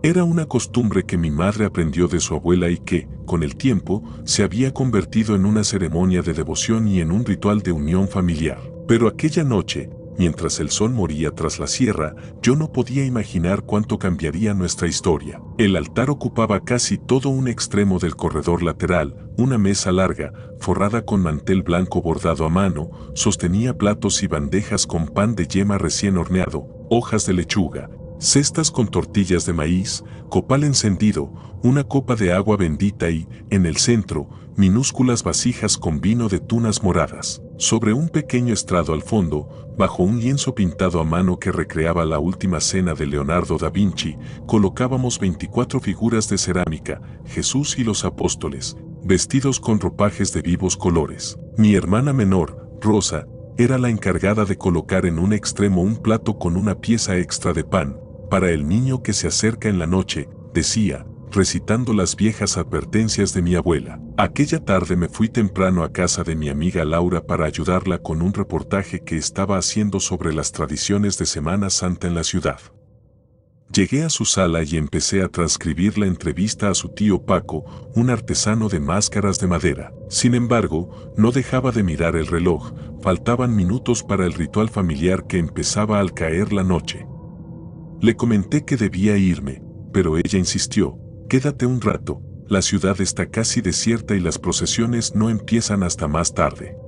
Era una costumbre que mi madre aprendió de su abuela y que, con el tiempo, se había convertido en una ceremonia de devoción y en un ritual de unión familiar. Pero aquella noche, mientras el sol moría tras la sierra, yo no podía imaginar cuánto cambiaría nuestra historia. El altar ocupaba casi todo un extremo del corredor lateral, una mesa larga, forrada con mantel blanco bordado a mano, sostenía platos y bandejas con pan de yema recién horneado, hojas de lechuga, cestas con tortillas de maíz, copal encendido, una copa de agua bendita y, en el centro, minúsculas vasijas con vino de tunas moradas. Sobre un pequeño estrado al fondo, bajo un lienzo pintado a mano que recreaba la última cena de Leonardo da Vinci, colocábamos 24 figuras de cerámica, Jesús y los apóstoles, vestidos con ropajes de vivos colores. Mi hermana menor, Rosa, era la encargada de colocar en un extremo un plato con una pieza extra de pan, para el niño que se acerca en la noche, decía, recitando las viejas advertencias de mi abuela. Aquella tarde me fui temprano a casa de mi amiga Laura para ayudarla con un reportaje que estaba haciendo sobre las tradiciones de Semana Santa en la ciudad. Llegué a su sala y empecé a transcribir la entrevista a su tío Paco, un artesano de máscaras de madera. Sin embargo, no dejaba de mirar el reloj, faltaban minutos para el ritual familiar que empezaba al caer la noche. Le comenté que debía irme, pero ella insistió, quédate un rato, la ciudad está casi desierta y las procesiones no empiezan hasta más tarde.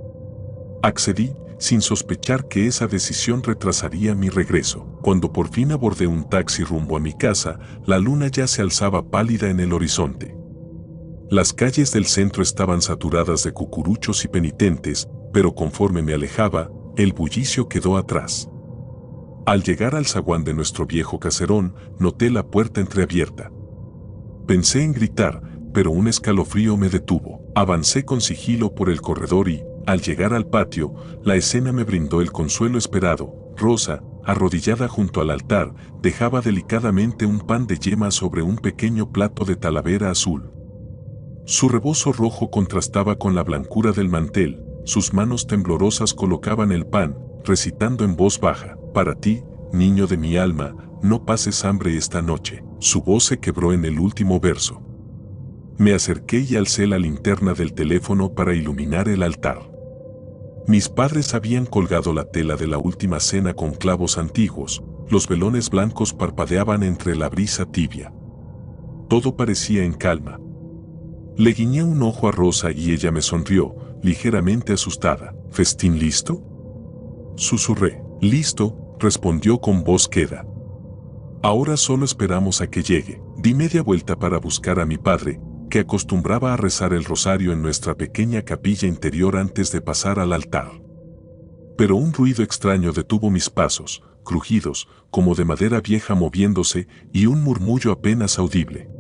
Accedí, sin sospechar que esa decisión retrasaría mi regreso. Cuando por fin abordé un taxi rumbo a mi casa, la luna ya se alzaba pálida en el horizonte. Las calles del centro estaban saturadas de cucuruchos y penitentes, pero conforme me alejaba, el bullicio quedó atrás. Al llegar al zaguán de nuestro viejo caserón, noté la puerta entreabierta. Pensé en gritar, pero un escalofrío me detuvo. Avancé con sigilo por el corredor y, al llegar al patio, la escena me brindó el consuelo esperado. Rosa, arrodillada junto al altar, dejaba delicadamente un pan de yema sobre un pequeño plato de talavera azul. Su rebozo rojo contrastaba con la blancura del mantel, sus manos temblorosas colocaban el pan, recitando en voz baja, para ti, niño de mi alma, no pases hambre esta noche. Su voz se quebró en el último verso. Me acerqué y alcé la linterna del teléfono para iluminar el altar. Mis padres habían colgado la tela de la última cena con clavos antiguos, los velones blancos parpadeaban entre la brisa tibia. Todo parecía en calma. Le guiñé un ojo a Rosa y ella me sonrió, ligeramente asustada. ¿Festín listo?, susurré. Listo, respondió con voz queda. Ahora solo esperamos a que llegue. Di media vuelta para buscar a mi padre, que acostumbraba a rezar el rosario en nuestra pequeña capilla interior antes de pasar al altar. Pero un ruido extraño detuvo mis pasos, crujidos, como de madera vieja moviéndose, y un murmullo apenas audible.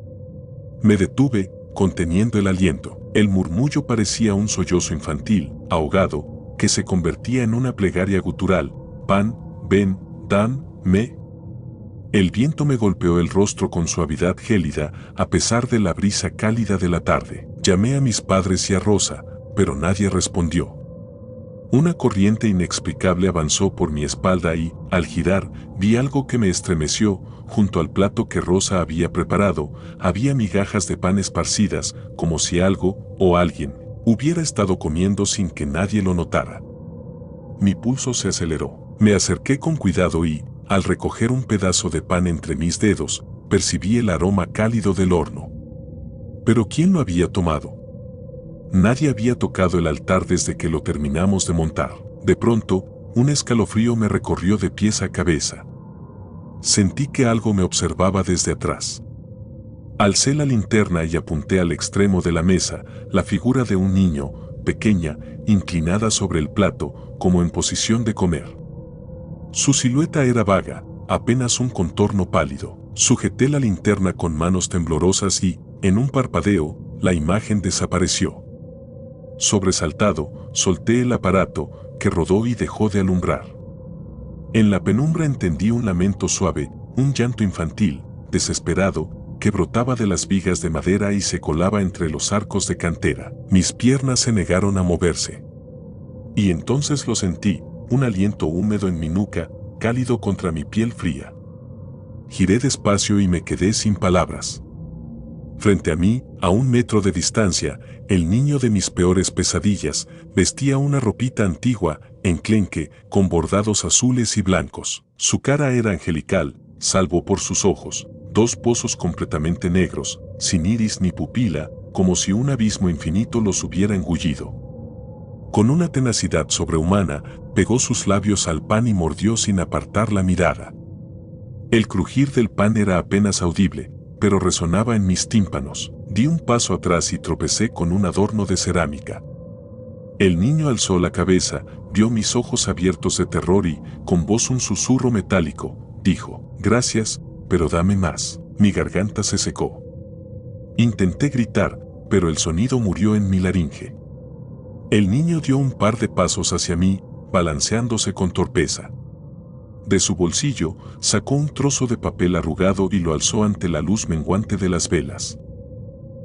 Me detuve, conteniendo el aliento. El murmullo parecía un sollozo infantil, ahogado, que se convertía en una plegaria gutural. Pan, ven, dan, me. El viento me golpeó el rostro con suavidad gélida, a pesar de la brisa cálida de la tarde. Llamé a mis padres y a Rosa, pero nadie respondió. Una corriente inexplicable avanzó por mi espalda y, al girar, vi algo que me estremeció. Junto al plato que Rosa había preparado, había migajas de pan esparcidas, como si algo, o alguien, hubiera estado comiendo sin que nadie lo notara. Mi pulso se aceleró. Me acerqué con cuidado y, al recoger un pedazo de pan entre mis dedos, percibí el aroma cálido del horno. ¿Pero quién lo había tomado? Nadie había tocado el altar desde que lo terminamos de montar. De pronto, un escalofrío me recorrió de pies a cabeza. Sentí que algo me observaba desde atrás. Alcé la linterna y apunté al extremo de la mesa, la figura de un niño, pequeña, inclinada sobre el plato, como en posición de comer. Su silueta era vaga, apenas un contorno pálido. Sujeté la linterna con manos temblorosas y, en un parpadeo, la imagen desapareció. Sobresaltado, solté el aparato, que rodó y dejó de alumbrar. En la penumbra entendí un lamento suave, un llanto infantil, desesperado, que brotaba de las vigas de madera y se colaba entre los arcos de cantera. Mis piernas se negaron a moverse. Y entonces lo sentí, un aliento húmedo en mi nuca, cálido contra mi piel fría. Giré despacio y me quedé sin palabras. Frente a mí, a 1 metro de distancia, el niño de mis peores pesadillas, vestía una ropita antigua, enclenque, con bordados azules y blancos. Su cara era angelical, salvo por sus ojos, 2 pozos completamente negros, sin iris ni pupila, como si un abismo infinito los hubiera engullido. Con una tenacidad sobrehumana, pegó sus labios al pan y mordió sin apartar la mirada. El crujir del pan era apenas audible, pero resonaba en mis tímpanos. Di un paso atrás y tropecé con un adorno de cerámica. El niño alzó la cabeza, vio mis ojos abiertos de terror y, con voz un susurro metálico, dijo, «Gracias, pero dame más». Mi garganta se secó. Intenté gritar, pero el sonido murió en mi laringe. El niño dio un par de pasos hacia mí, balanceándose con torpeza. De su bolsillo, sacó un trozo de papel arrugado y lo alzó ante la luz menguante de las velas.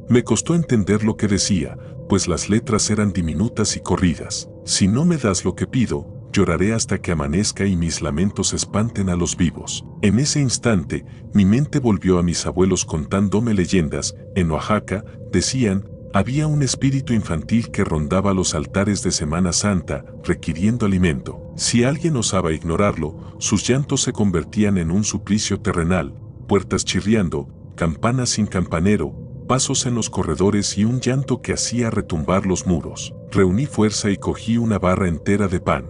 Me costó entender lo que decía, pues las letras eran diminutas y corridas. «Si no me das lo que pido, lloraré hasta que amanezca y mis lamentos espanten a los vivos. En ese instante, mi mente volvió a mis abuelos contándome leyendas. En Oaxaca, decían, había un espíritu infantil que rondaba los altares de Semana Santa, requiriendo alimento. Si alguien osaba ignorarlo, sus llantos se convertían en un suplicio terrenal, puertas chirriando, campanas sin campanero, pasos en los corredores y un llanto que hacía retumbar los muros. Reuní fuerza y cogí una barra entera de pan.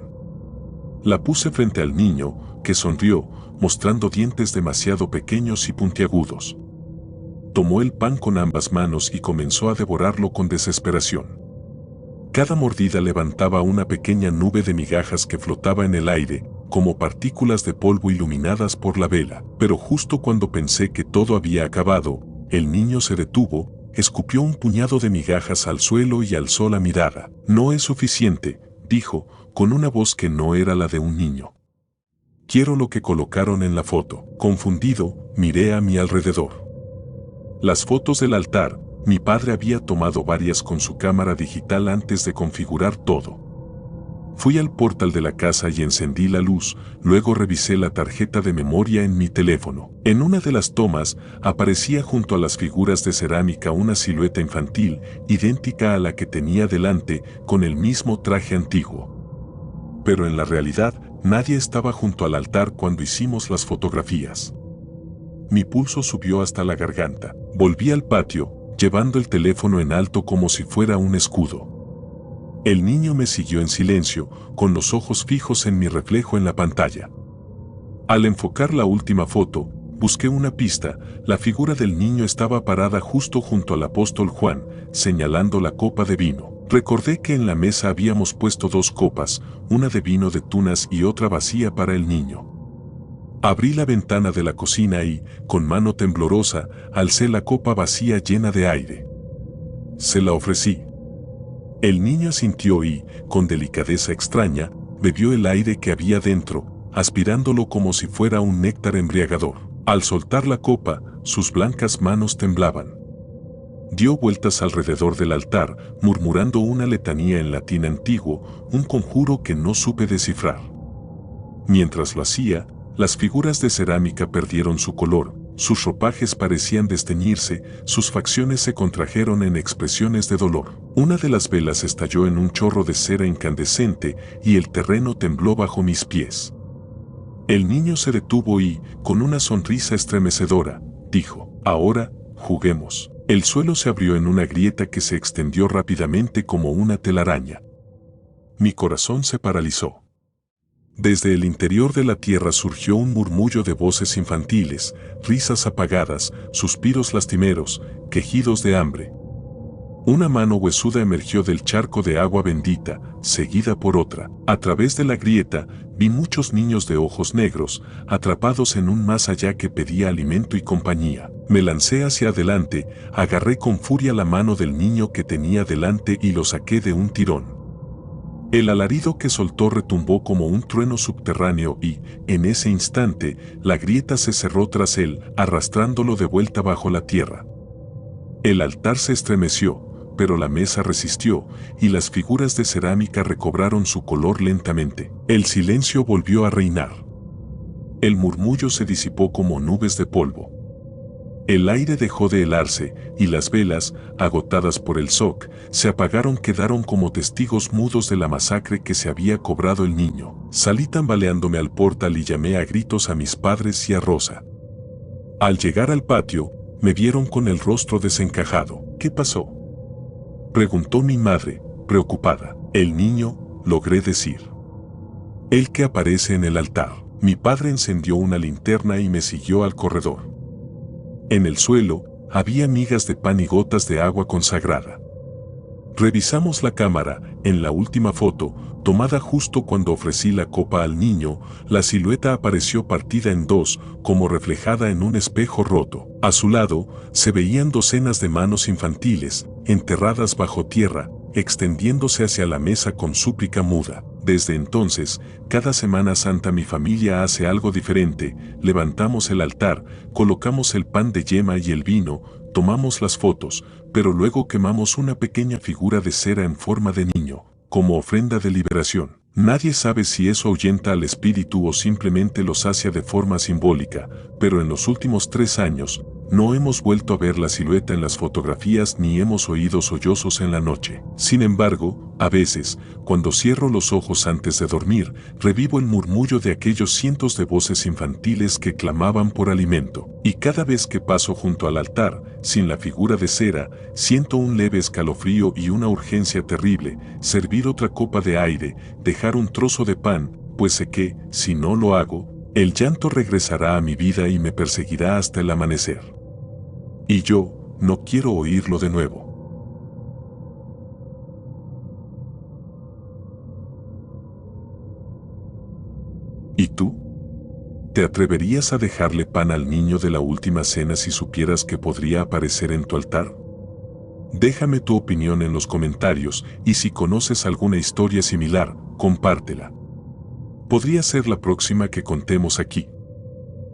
La puse frente al niño, que sonrió, mostrando dientes demasiado pequeños y puntiagudos. Tomó el pan con ambas manos y comenzó a devorarlo con desesperación. Cada mordida levantaba una pequeña nube de migajas que flotaba en el aire, como partículas de polvo iluminadas por la vela. Pero justo cuando pensé que todo había acabado, el niño se detuvo, escupió un puñado de migajas al suelo y alzó la mirada. No es suficiente, dijo, con una voz que no era la de un niño. Quiero lo que colocaron en la foto. Confundido, miré a mi alrededor. Las fotos del altar, mi padre había tomado varias con su cámara digital antes de configurar todo. Fui al portal de la casa y encendí la luz, luego revisé la tarjeta de memoria en mi teléfono. En una de las tomas, aparecía junto a las figuras de cerámica una silueta infantil, idéntica a la que tenía delante, con el mismo traje antiguo. Pero en la realidad, nadie estaba junto al altar cuando hicimos las fotografías. Mi pulso subió hasta la garganta. Volví al patio, llevando el teléfono en alto como si fuera un escudo. El niño me siguió en silencio, con los ojos fijos en mi reflejo en la pantalla. Al enfocar la última foto, busqué una pista. La figura del niño estaba parada justo junto al apóstol Juan, señalando la copa de vino. Recordé que en la mesa habíamos puesto 2 copas, una de vino de tunas y otra vacía para el niño. Abrí la ventana de la cocina y, con mano temblorosa, alcé la copa vacía llena de aire. Se la ofrecí. El niño asintió y, con delicadeza extraña, bebió el aire que había dentro, aspirándolo como si fuera un néctar embriagador. Al soltar la copa, sus blancas manos temblaban. Dio vueltas alrededor del altar, murmurando una letanía en latín antiguo, un conjuro que no supe descifrar. Mientras lo hacía, las figuras de cerámica perdieron su color, sus ropajes parecían desteñirse, sus facciones se contrajeron en expresiones de dolor. Una de las velas estalló en un chorro de cera incandescente y el terreno tembló bajo mis pies. El niño se detuvo y, con una sonrisa estremecedora, dijo, «Ahora, juguemos». El suelo se abrió en una grieta que se extendió rápidamente como una telaraña. Mi corazón se paralizó. Desde el interior de la tierra surgió un murmullo de voces infantiles, risas apagadas, suspiros lastimeros, quejidos de hambre. Una mano huesuda emergió del charco de agua bendita, seguida por otra. A través de la grieta, vi muchos niños de ojos negros, atrapados en un más allá que pedía alimento y compañía. Me lancé hacia adelante, agarré con furia la mano del niño que tenía delante y lo saqué de un tirón. El alarido que soltó retumbó como un trueno subterráneo y, en ese instante, la grieta se cerró tras él, arrastrándolo de vuelta bajo la tierra. El altar se estremeció, pero la mesa resistió, y las figuras de cerámica recobraron su color lentamente. El silencio volvió a reinar. El murmullo se disipó como nubes de polvo. El aire dejó de helarse, y las velas, agotadas por el shock, se apagaron, quedaron como testigos mudos de la masacre que se había cobrado el niño. Salí tambaleándome al portal y llamé a gritos a mis padres y a Rosa. Al llegar al patio, me vieron con el rostro desencajado. ¿Qué pasó?, preguntó mi madre, preocupada. El niño, logré decir. El que aparece en el altar. Mi padre encendió una linterna y me siguió al corredor. En el suelo, había migas de pan y gotas de agua consagrada. Revisamos la cámara. En la última foto, tomada justo cuando ofrecí la copa al niño, la silueta apareció partida en 2, como reflejada en un espejo roto. A su lado, se veían docenas de manos infantiles, enterradas bajo tierra, extendiéndose hacia la mesa con súplica muda. Desde entonces, cada Semana Santa mi familia hace algo diferente. Levantamos el altar, colocamos el pan de yema y el vino, tomamos las fotos, pero luego quemamos una pequeña figura de cera en forma de niño, como ofrenda de liberación. Nadie sabe si eso ahuyenta al espíritu o simplemente lo sacia de forma simbólica, pero en los últimos 3 años, no hemos vuelto a ver la silueta en las fotografías ni hemos oído sollozos en la noche. Sin embargo, a veces, cuando cierro los ojos antes de dormir, revivo el murmullo de aquellos cientos de voces infantiles que clamaban por alimento. Y cada vez que paso junto al altar, sin la figura de cera, siento un leve escalofrío y una urgencia terrible: servir otra copa de aire, dejar un trozo de pan, pues sé que, si no lo hago, el llanto regresará a mi vida y me perseguirá hasta el amanecer. Y yo no quiero oírlo de nuevo. ¿Y tú? ¿Te atreverías a dejarle pan al niño de la última cena si supieras que podría aparecer en tu altar? Déjame tu opinión en los comentarios y si conoces alguna historia similar, compártela. Podría ser la próxima que contemos aquí.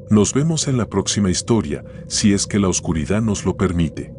Nos vemos en la próxima historia, si es que la oscuridad nos lo permite.